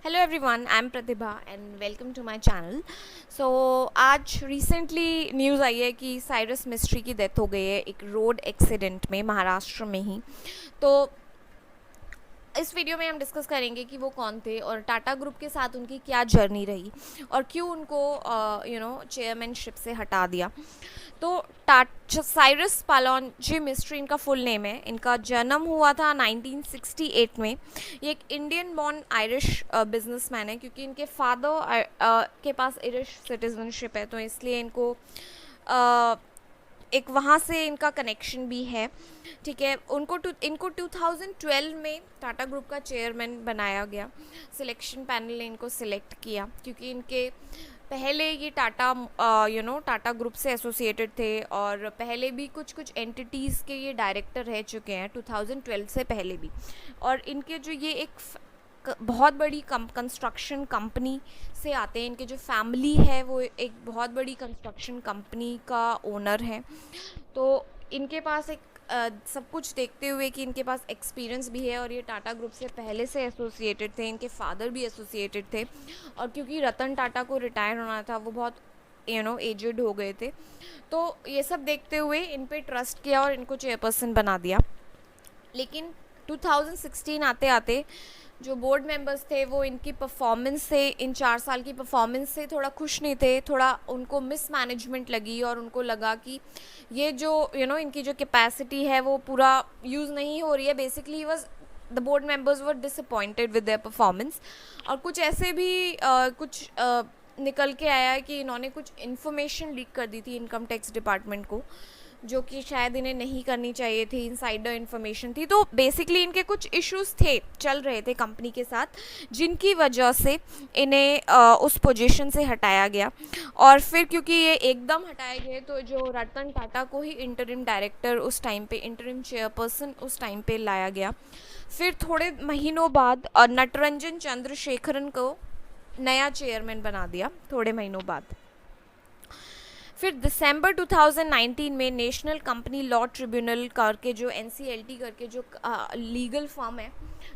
Hello everyone, I am Pratibha and welcome to my channel. So आज recently news आई है कि Cyrus mystery की death हो गई है एक रोड एक्सीडेंट में महाराष्ट्र में ही। तो इस वीडियो में हम डिस्कस करेंगे कि वो कौन थे और टाटा ग्रुप के साथ उनकी क्या जर्नी रही और क्यों उनको चेयरमैनशिप से हटा दिया। तो साइरस पालोनजी मिस्ट्री इनका फुल नेम है। इनका जन्म हुआ था 1968 में। ये एक इंडियन बॉर्न आयरिश बिजनेसमैन है, क्योंकि इनके फादर के पास आयरिश सिटीजनशिप है, तो इसलिए इनको एक वहाँ से इनका कनेक्शन भी है। ठीक है, इनको 2012 में टाटा ग्रुप का चेयरमैन बनाया गया। सिलेक्शन पैनल ने इनको सिलेक्ट किया क्योंकि इनके पहले ये टाटा ग्रुप से एसोसिएटेड थे और पहले भी कुछ एंटिटीज़ के ये डायरेक्टर रह चुके हैं 2012 से पहले भी। और इनके जो ये एक बहुत बड़ी कंस्ट्रक्शन कंपनी से आते हैं। इनके जो फैमिली है वो एक बहुत बड़ी कंस्ट्रक्शन कंपनी का ओनर है। तो इनके पास एक सब कुछ देखते हुए कि इनके पास एक्सपीरियंस भी है और ये टाटा ग्रुप से पहले से एसोसिएटेड थे। इनके फादर भी एसोसिएटेड थे और क्योंकि रतन टाटा को रिटायर होना था, वो बहुत एजेड हो गए थे, तो ये सब देखते हुए इन पे ट्रस्ट किया और इनको चेयरपर्सन बना दिया। लेकिन 2016 आते आते जो बोर्ड मेंबर्स थे वो इनकी परफॉर्मेंस से, इन 4 साल की परफॉर्मेंस से थोड़ा खुश नहीं थे। थोड़ा उनको मिसमैनेजमेंट लगी और उनको लगा कि ये जो इनकी जो कैपेसिटी है वो पूरा यूज़ नहीं हो रही है। Basically was the board members were disappointed with their performance. और कुछ ऐसे भी निकल के आया है कि इन्होंने कुछ इन्फॉर्मेशन लीक कर दी थी इनकम टैक्स डिपार्टमेंट को, जो कि शायद इन्हें नहीं करनी चाहिए थी। इनसाइडर इन्फॉर्मेशन थी। तो बेसिकली इनके कुछ इश्यूज थे, चल रहे थे कंपनी के साथ, जिनकी वजह से इन्हें उस पोजीशन से हटाया गया। और फिर क्योंकि ये एकदम हटाए गए तो जो रतन टाटा को ही इंटरिम डायरेक्टर उस टाइम पे, इंटरिम चेयरपर्सन उस टाइम पे लाया गया। फिर थोड़े महीनों बाद नटरंजन चंद्रशेखरन को नया चेयरमैन बना दिया थोड़े महीनों बाद। फिर दिसंबर 2019 में नेशनल कंपनी लॉ ट्रिब्यूनल करके जो NCLT करके जो लीगल फर्म है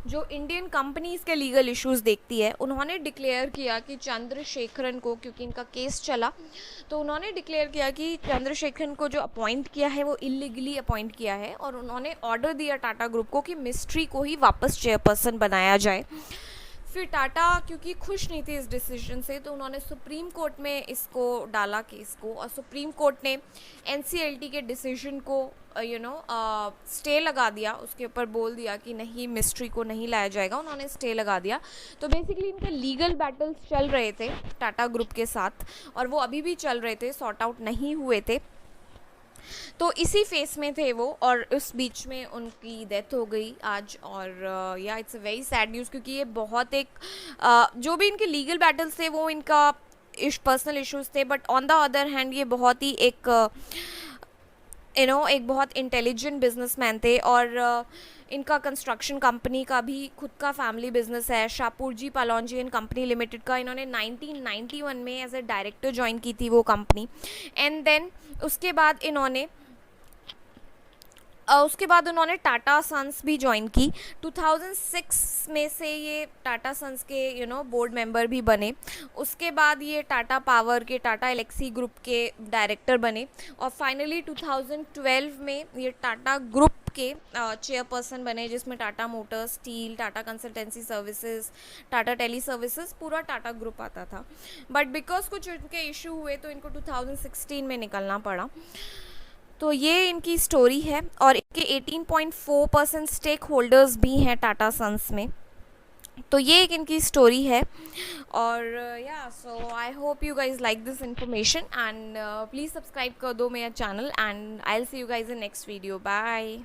जो इंडियन कंपनीज़ के लीगल इश्यूज देखती है, उन्होंने डिक्लेयर किया कि चंद्रशेखरन को, क्योंकि इनका केस चला, तो उन्होंने डिक्लेयर किया कि चंद्रशेखरन को जो अपॉइंट किया है वो इलीगली अपॉइंट किया है। और उन्होंने ऑर्डर दिया टाटा ग्रुप को कि मिस्ट्री को ही वापस चेयरपर्सन बनाया जाए। फिर टाटा क्योंकि खुश नहीं थे इस डिसीजन से, तो उन्होंने सुप्रीम कोर्ट में इसको डाला केस को, और सुप्रीम कोर्ट ने NCLT के डिसीजन को स्टे लगा दिया। उसके ऊपर बोल दिया कि नहीं, मिस्ट्री को नहीं लाया जाएगा। उन्होंने स्टे लगा दिया। तो बेसिकली इनके लीगल बैटल्स चल रहे थे टाटा ग्रुप के साथ और वो अभी भी चल रहे थे, सॉर्ट आउट नहीं हुए थे। तो इसी फेस में थे वो, और उस बीच में उनकी डेथ हो गई आज। और या it's a very sad news, क्योंकि ये बहुत एक जो भी इनके लीगल बैटल्स थे वो इनका पर्सनल इश्यूज थे, but on the other hand ये बहुत ही एक एक बहुत इंटेलिजेंट बिजनेसमैन थे। और इनका कंस्ट्रक्शन कंपनी का भी खुद का फैमिली बिजनेस है, Shapoorji Pallonji and company limited का। इन्होंने 1991 में एज ए डायरेक्टर ज्वाइन की थी वो कंपनी। एंड देन उसके बाद उन्होंने टाटा सन्स भी ज्वाइन की 2006 में से। ये टाटा सन्स के बोर्ड मेंबर भी बने। उसके बाद ये टाटा पावर के, टाटा एलेक्सी ग्रुप के डायरेक्टर बने। और फाइनली 2012 में ये टाटा ग्रुप के चेयरपर्सन बने, जिसमें Tata Motors, steel, Tata Consultancy Services, Tata Teleservices, पूरा टाटा ग्रुप आता था। बट बिकॉज कुछ उनके इशू हुए तो इनको 2016 में निकलना पड़ा। तो ये इनकी स्टोरी है। और इनके 18.4% स्टेक होल्डर्स भी हैं टाटा सन्स में। तो ये एक इनकी स्टोरी है। और या so I hope you guys like this information and please subscribe कर दो मेरा channel and I will see you guys in next video. Bye.